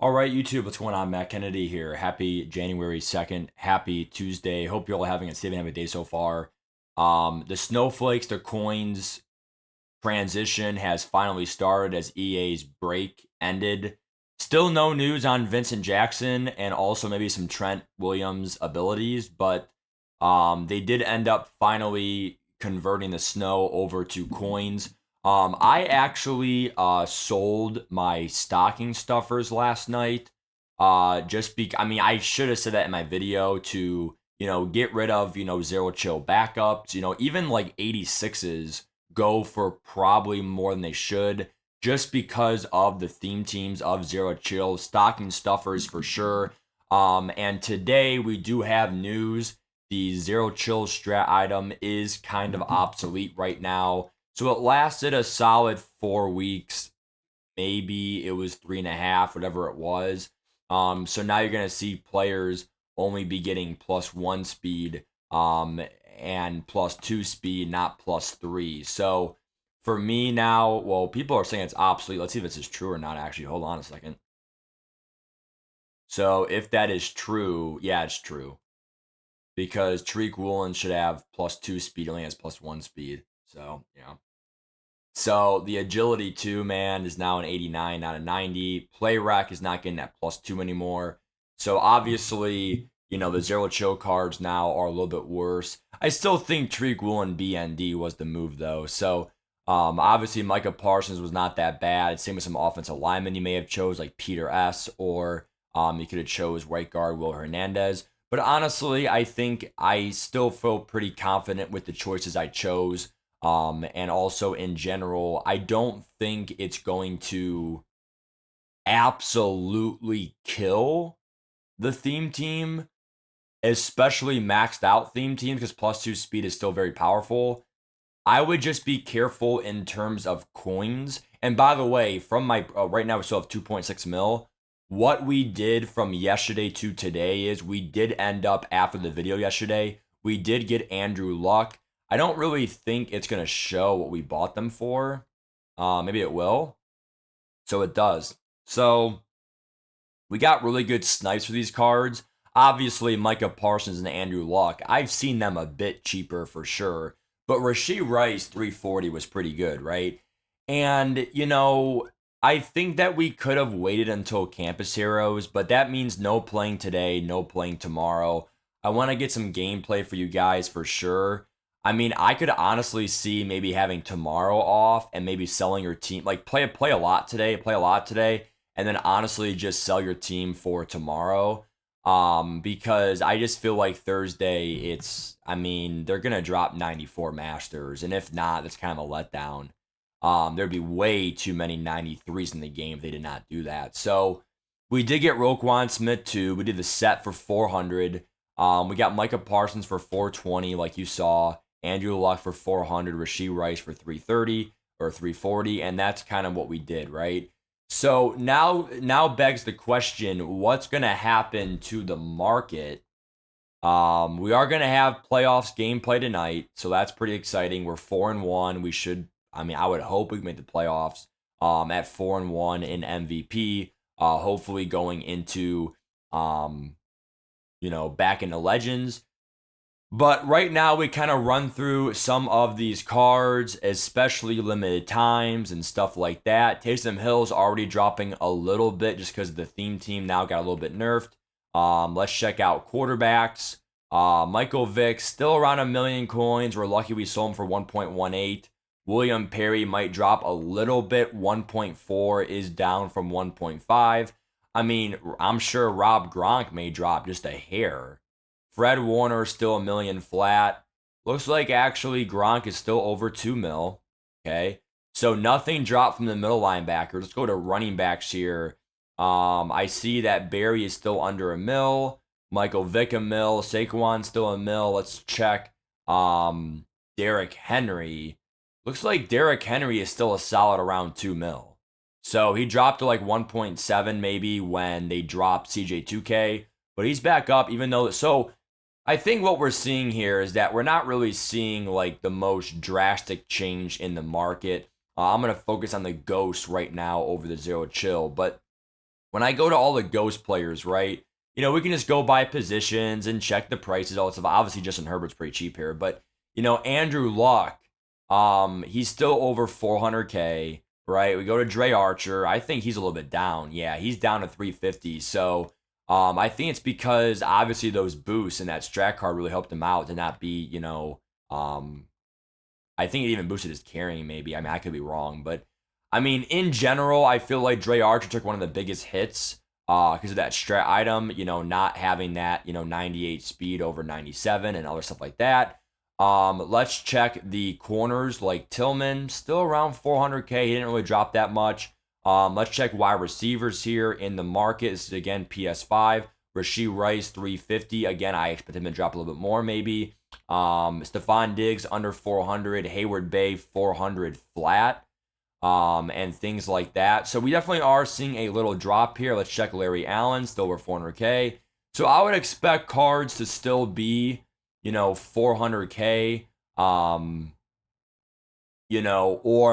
All right, YouTube, what's going on? Matt Kennedy here. Happy January 2nd. Happy Tuesday. Hope you're all having a safe and happy day so far. The snowflakes, the coins transition has finally started as EA's break ended. Still no news on Vincent Jackson and also maybe some Trent Williams abilities, but they did end up finally converting the snow over to coins. I actually sold my stocking stuffers last night. I mean, I should have said that in my video to get rid of zero chill backups. Even like 86s go for probably more than they should just because of the theme teams of Zero Chill, stocking stuffers for sure. And today we do have news. The Zero Chill strat item is kind of obsolete right now. So it lasted a solid 4 weeks. Maybe it was 3.5, whatever it was. So now you're going to see players only be getting +1 speed. And +2 speed, not +3. So for me now, well, people are saying it's obsolete. Let's see if this is true or not, actually. Hold on a second. So if that is true, yeah, it's true. Because Tariq Woolen should have +2 speed, only has +1 speed. So, yeah. So the agility too, man, is now an 89, not a 90. Play rec is not getting that +2 anymore. So obviously, the zero chill cards now are a little bit worse. I still think Tariq Woolen BND was the move though. So obviously Micah Parsons was not that bad. Same with some offensive linemen you may have chose like Peter S. or you could have chose right guard Will Hernandez. But honestly, I think I still feel pretty confident with the choices I chose. And also in general, I don't think it's going to absolutely kill the theme team, especially maxed out theme teams, because +2 speed is still very powerful. I would just be careful in terms of coins. And by the way, from my right now we still have 2.6 mil. What we did from yesterday to today is we did end up after the video yesterday. We did get Andrew Luck. I don't really think it's gonna show what we bought them for. Maybe it will. So it does. So we got really good snipes for these cards. Obviously, Micah Parsons and Andrew Luck. I've seen them a bit cheaper for sure. But Rashee Rice 340 was pretty good, right? And, I think that we could have waited until Campus Heroes, but that means no playing today, no playing tomorrow. I want to get some gameplay for you guys for sure. I mean, I could honestly see maybe having tomorrow off and maybe selling your team, like play a lot today, and then honestly just sell your team for tomorrow. Because I just feel like Thursday, I mean, they're gonna drop 94 masters, and if not, that's kind of a letdown. There'd be way too many 93s in the game if they did not do that. So we did get Roquan Smith too. We did the set for 400. We got Micah Parsons for 420, like you saw. Andrew Luck for 400. Rashee Rice for 330 or 340, and that's kind of what we did, right? So now begs the question, what's going to happen to the market? We are going to have playoffs gameplay tonight, so that's pretty exciting. We're 4-1. We should, I mean, I would hope we can make the playoffs at 4-1 in MVP. Hopefully going into back into Legends. But right now, we kind of run through some of these cards, especially limited times and stuff like that. Taysom Hill's already dropping a little bit just because the theme team now got a little bit nerfed. Let's check out quarterbacks. Michael Vick, still around 1,000,000 coins. We're lucky we sold him for 1.18. William Perry might drop a little bit. 1.4 is down from 1.5. I mean, I'm sure Rob Gronk may drop just a hair. Fred Warner still 1,000,000 flat. Looks like actually Gronk is still over 2 mil. Okay. So nothing dropped from the middle linebacker. Let's go to running backs here. I see that Barry is still under 1 mil. Michael Vick 1 mil. Saquon still 1 mil. Let's check. Derrick Henry. Looks like Derrick Henry is still a solid around 2 mil. So he dropped to like 1.7 maybe when they dropped CJ2K. But he's back up even though. So I think what we're seeing here is that we're not really seeing like the most drastic change in the market. I'm going to focus on the Ghost right now over the Zero Chill. But when I go to all the ghost players, right? We can just go by positions and check the prices, all that stuff. Obviously, Justin Herbert's pretty cheap here, but Andrew Luck, he's still over 400K, right? We go to Dre Archer. I think he's a little bit down. Yeah, he's down to 350. So, I think it's because obviously those boosts and that strat card really helped him out to not be, I think it even boosted his carrying, maybe. I mean, I could be wrong, but I mean, in general, I feel like Dre Archer took one of the biggest hits because of that strat item, not having that, 98 speed over 97 and other stuff like that. Let's check the corners like Tillman, still around 400K. He didn't really drop that much. Let's check wide receivers here in the market. This is again PS5. Rashee Rice 350. Again, I expect him to drop a little bit more, maybe. Stephon Diggs under 400, Hayward Bay 400 flat, and things like that. So we definitely are seeing a little drop here. Let's check Larry Allen, still over 400K. So I would expect cards to still be, 400K, or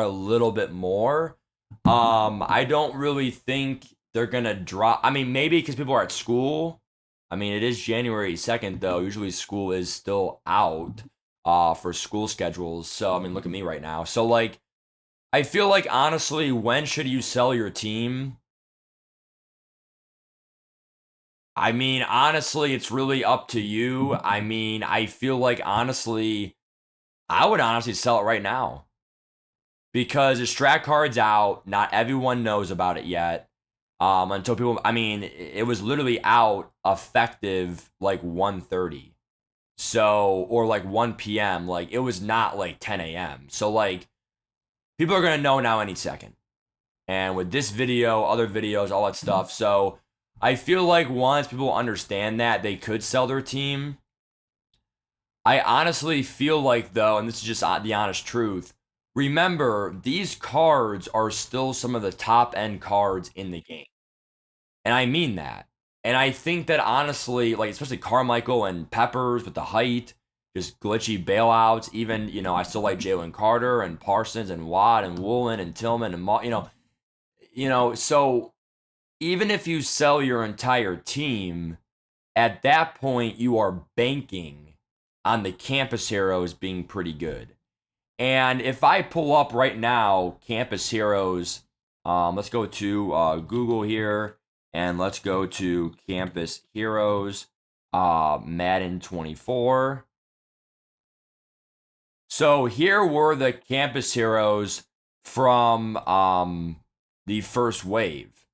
a little bit more. I don't really think they're gonna drop. I mean, maybe because people are at school. I mean, it is January 2nd, though. Usually school is still out for school schedules. So, I mean, look at me right now. So, like, I feel like, honestly, when should you sell your team? I mean, honestly, it's really up to you. I mean, I feel like, honestly, I would honestly sell it right now. Because the strat card's out. Not everyone knows about it yet. Until people, I mean, it was literally out effective like 1:30. So, or like 1 p.m. Like, it was not like 10 a.m. So, like, people are going to know now any second. And with this video, other videos, all that stuff. So, I feel like once people understand that, they could sell their team. I honestly feel like, though, and this is just the honest truth, remember, these cards are still some of the top end cards in the game. And I mean that. And I think that honestly, like, especially Carmichael and Peppers with the height, just glitchy bailouts. Even, I still like Jalen Carter and Parsons and Watt and Woolen and Tillman and so even if you sell your entire team, at that point you are banking on the campus heroes being pretty good. And if I pull up right now, campus heroes, let's go to Google here. And let's go to Campus Heroes, Madden 24. So here were the Campus Heroes from the first wave.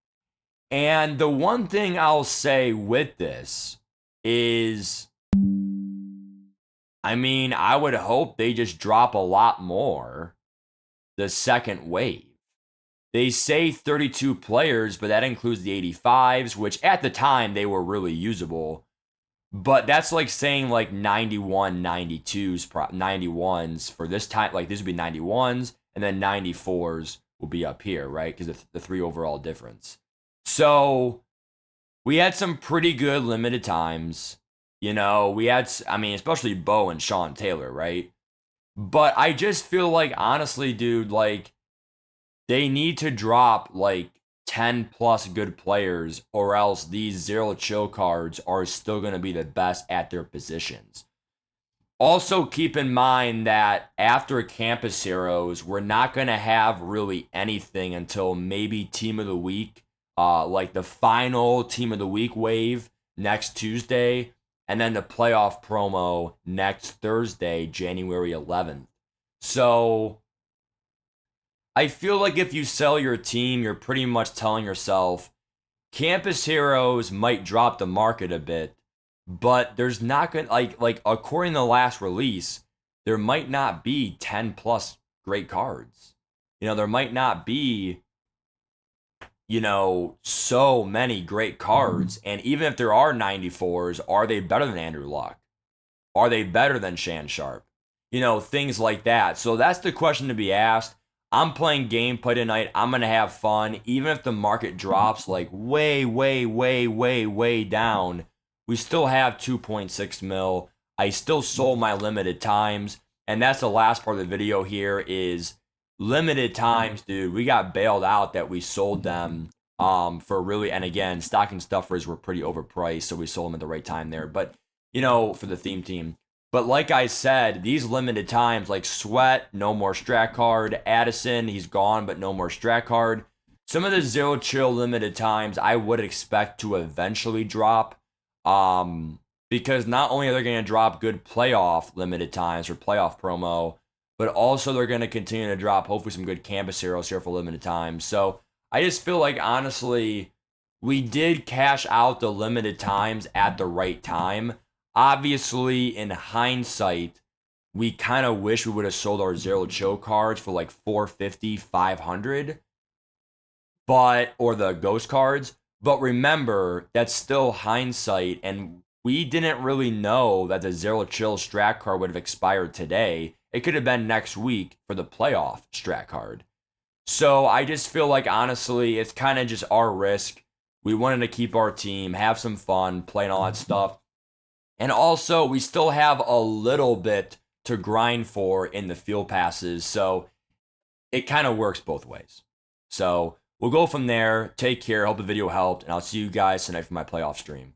And the one thing I'll say with this is, I mean, I would hope they just drop a lot more the second wave. They say 32 players, but that includes the 85s, which at the time they were really usable. But that's like saying like 91, 92s, 91s for this time. Like this would be 91s, and then 94s will be up here, right? Because the three overall difference. So we had some pretty good limited times. We had, I mean, especially Bo and Sean Taylor, right? But I just feel like, honestly, dude, like, they need to drop like 10 plus good players, or else these zero chill cards are still going to be the best at their positions. Also, keep in mind that after Campus Heroes, we're not going to have really anything until maybe Team of the Week, like the final Team of the Week wave next Tuesday, and then the playoff promo next Thursday, January 11th. So I feel like if you sell your team, you're pretty much telling yourself Campus Heroes might drop the market a bit, but there's not going to, like according to the last release, there might not be 10 plus great cards. There might not be, so many great cards. And even if there are 94s, are they better than Andrew Luck? Are they better than Shan Sharp? Things like that. So that's the question to be asked. I'm playing gameplay tonight. I'm going to have fun. Even if the market drops like way, way, way, way, way down, we still have 2.6 mil. I still sold my limited times. And that's the last part of the video here is limited times, dude. We got bailed out that we sold them For really, and again, stocking stuffers were pretty overpriced, so we sold them at the right time there. But for the theme team. But like I said, these limited times, like Sweat, no more strat card. Addison, he's gone, but no more strat card. Some of the zero chill limited times I would expect to eventually drop. Because not only are they going to drop good playoff limited times or playoff promo, but also they're going to continue to drop hopefully some good campus heroes here for limited time. So I just feel like honestly, we did cash out the limited times at the right time. Obviously, in hindsight, we kind of wish we would have sold our zero chill cards for like 450, 500, or the ghost cards. But remember, that's still hindsight, and we didn't really know that the zero chill strat card would have expired today. It could have been next week for the playoff strat card. So I just feel like honestly, it's kind of just our risk. We wanted to keep our team, have some fun, playing all that stuff. And also, we still have a little bit to grind for in the field passes. So it kind of works both ways. So we'll go from there. Take care. Hope the video helped. And I'll see you guys tonight for my playoff stream.